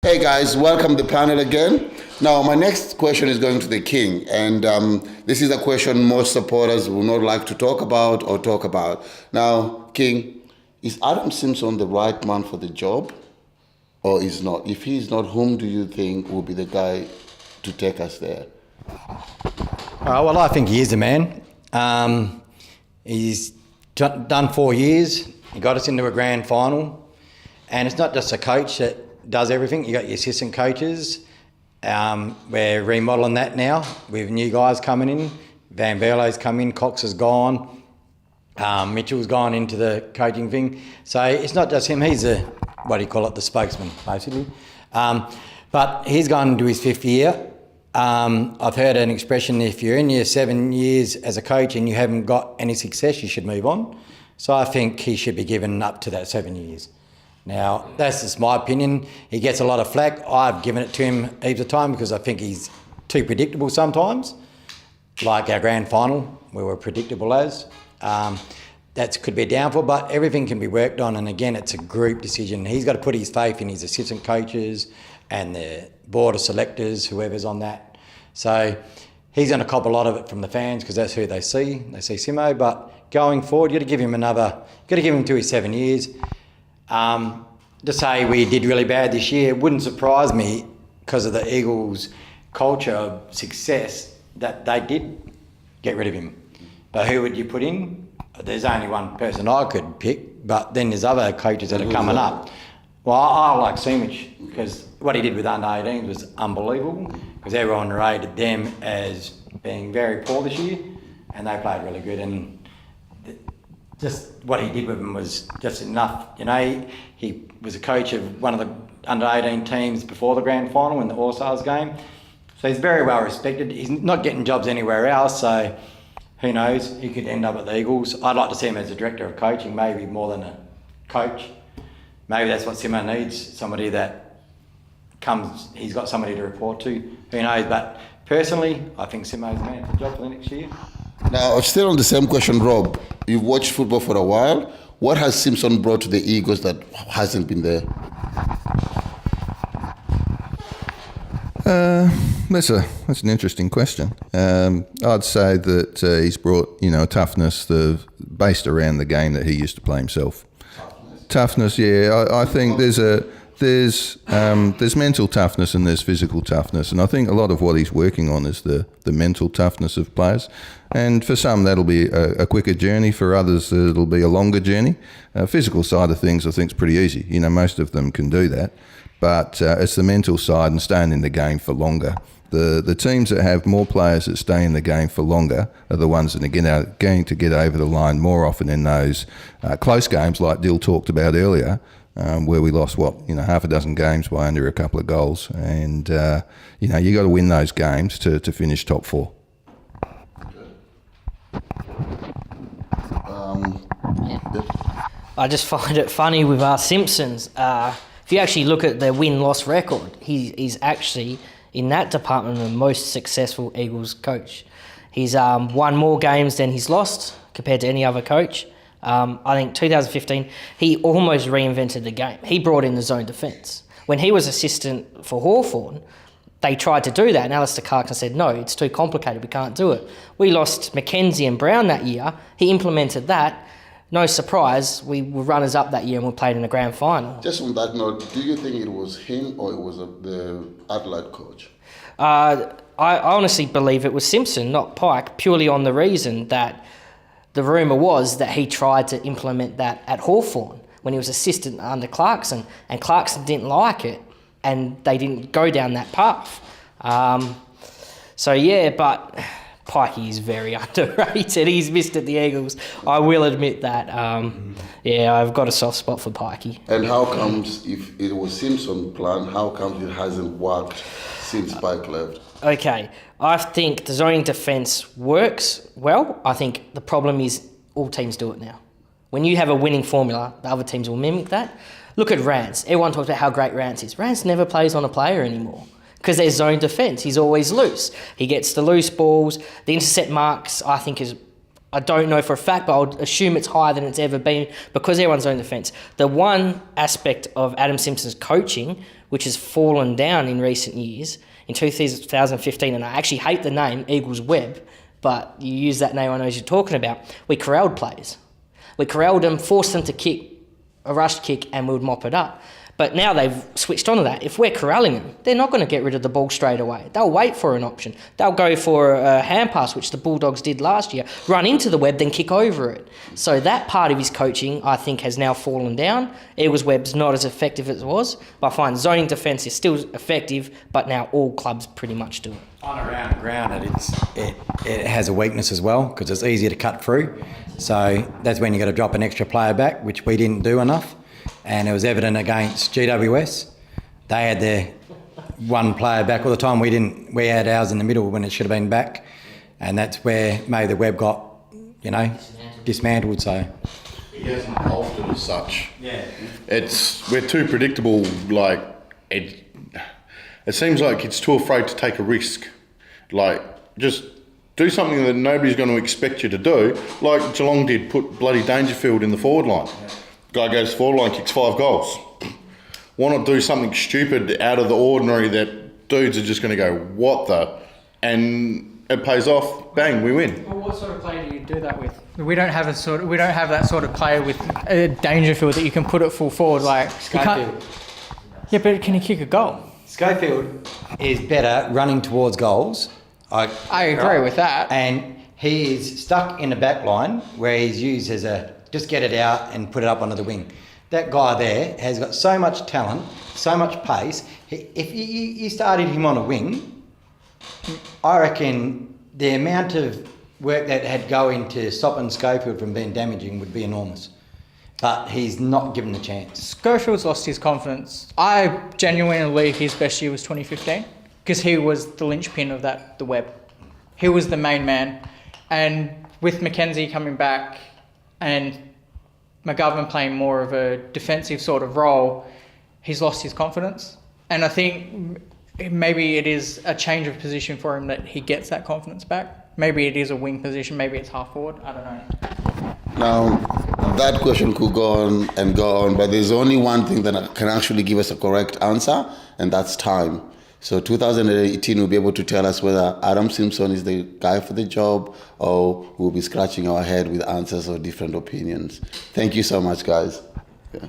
Hey guys, welcome to the panel again. Now, my next question is going to the King, and this is a question most supporters will not like to talk about or talk about. Now, King, is Adam Simpson the right man for the job, or is not? If he is not, whom do you think will be the guy to take us there? Well, I think he is the man. He's done 4 years. He got us into a grand final, and it's not just a coach that does everything. You got your assistant coaches. We're remodelling that now with new guys coming in. Van Berlo's come in, Cox is gone, Mitchell's gone into the coaching thing. So it's not just him, he's the spokesman, basically. But he's gone into his 5th year. I've heard an expression, if you're in your 7 years as a coach and you haven't got any success, you should move on. So I think he should be given up to that 7 years. Now, that's just my opinion. He gets a lot of flack. I've given it to him heaps of time because I think he's too predictable sometimes. Like our grand final, we were predictable as. That could be a downfall, but everything can be worked on. And again, it's a group decision. He's got to put his faith in his assistant coaches and the board of selectors, whoever's on that. So he's going to cop a lot of it from the fans because that's who they see. They see Simo, but going forward, you've got to give him to his 7 years. To say we did really bad this year wouldn't surprise me because of the Eagles' culture of success that they did get rid of him. But who would you put in? There's only one person I could pick, but then there's other coaches that are coming up. Well, I like Simic because what he did with under-18s was unbelievable because everyone rated them as being very poor this year and they played really good. And just what he did with them was just enough. You know, he was a coach of one of the under-18 teams before the grand final in the All-Stars game. So he's very well respected. He's not getting jobs anywhere else, so who knows? He could end up at the Eagles. I'd like to see him as a director of coaching, maybe more than a coach. Maybe that's what Simo needs, somebody that comes, he's got somebody to report to. Who knows? But personally, I think Simo's the man for the job for the next year. Now, still on the same question, Rob. You've watched football for a while. What has Simpson brought to the Eagles that hasn't been there? That's an interesting question. I'd say that he's brought a toughness based around the game that he used to play himself. Toughness, yeah. I think there's mental toughness and there's physical toughness, and I think a lot of what he's working on is the mental toughness of players. And for some, that'll be a quicker journey. For others, it'll be a longer journey. Physical side of things, I think, is pretty easy. Most of them can do that. But it's the mental side and staying in the game for longer. The teams that have more players that stay in the game for longer are the ones that are going to get over the line more often in those close games like Dill talked about earlier, where we lost, half a dozen games by under a couple of goals. And, you got to win those games to finish top 4. I just find it funny with our Simpsons. If you actually look at their win-loss record, he's actually, in that department, the most successful Eagles coach. He's won more games than he's lost compared to any other coach. I think 2015, he almost reinvented the game. He brought in the zone defence. When he was assistant for Hawthorn, they tried to do that, and Alistair Clarkson said, no, it's too complicated, we can't do it. We lost McKenzie and Brown that year. He implemented that. No surprise, we were runners-up that year and we played in the grand final. Just on that note, do you think it was him or it was the Adelaide coach? I honestly believe it was Simpson, not Pike, purely on the reason that the rumour was that he tried to implement that at Hawthorn when he was assistant under Clarkson, and Clarkson didn't like it and they didn't go down that path. But Pikey is very underrated. He's missed at the Eagles. I will admit that. I've got a soft spot for Pikey. And how comes, if it was Simpson's plan, how comes it hasn't worked since Pike left? Okay, I think the zoning defence works well. I think the problem is all teams do it now. When you have a winning formula, the other teams will mimic that. Look at Rance. Everyone talks about how great Rance is. Rance never plays on a player anymore because there's zone defence. He's always loose. He gets the loose balls. The intercept marks, I think, I don't know for a fact, but I'll assume it's higher than it's ever been because everyone's zone defence. The one aspect of Adam Simpson's coaching which has fallen down in recent years. In 2015, and I actually hate the name Eagles Web, but you use that name I know as you're talking about, we corralled players. We corralled them, forced them to kick a rushed kick, and we would mop it up. But now they've switched on to that. If we're corralling them, they're not going to get rid of the ball straight away. They'll wait for an option. They'll go for a hand pass, which the Bulldogs did last year, run into the web, then kick over it. So that part of his coaching, I think, has now fallen down. Eagles Web's not as effective as it was, but I find zoning defence is still effective, but now all clubs pretty much do it. On around the ground, it has a weakness as well because it's easier to cut through. So that's when you got to drop an extra player back, which we didn't do enough. And it was evident against GWS. They had their one player back all the time. We didn't. We had ours in the middle when it should have been back, and that's where maybe the web got, dismantled. So He hasn't altered as such. yeah, We're too predictable. Like it seems like it's too afraid to take a risk. Like just do something that nobody's going to expect you to do. Like Geelong did, put bloody Dangerfield in the forward line. Guy goes forward line, kicks 5 goals. Why not do something stupid out of the ordinary that dudes are just going to go, what the? And it pays off. Bang, we win. Well, what sort of player do you do that with? We don't have that sort of player with a Dangerfield that you can put it full forward like. Schofield. Yeah, but can he kick a goal? Schofield is better running towards goals. I agree with that. And he is stuck in the back line where he's used as a just get it out and put it up onto the wing. That guy there has got so much talent, so much pace. If you started him on a wing, I reckon the amount of work that had go into stopping Schofield from being damaging would be enormous. But he's not given the chance. Schofield's lost his confidence. I genuinely believe his best year was 2015 because he was the linchpin of the web. He was the main man. And with Mackenzie coming back and McGovern playing more of a defensive sort of role, he's lost his confidence. And I think maybe it is a change of position for him that he gets that confidence back. Maybe it is a wing position, maybe it's half forward, I don't know. Now, that question could go on, but there's only one thing that can actually give us a correct answer, and that's time. So 2018 will be able to tell us whether Adam Simpson is the guy for the job or we'll be scratching our head with answers or different opinions. Thank you so much, guys. Yeah.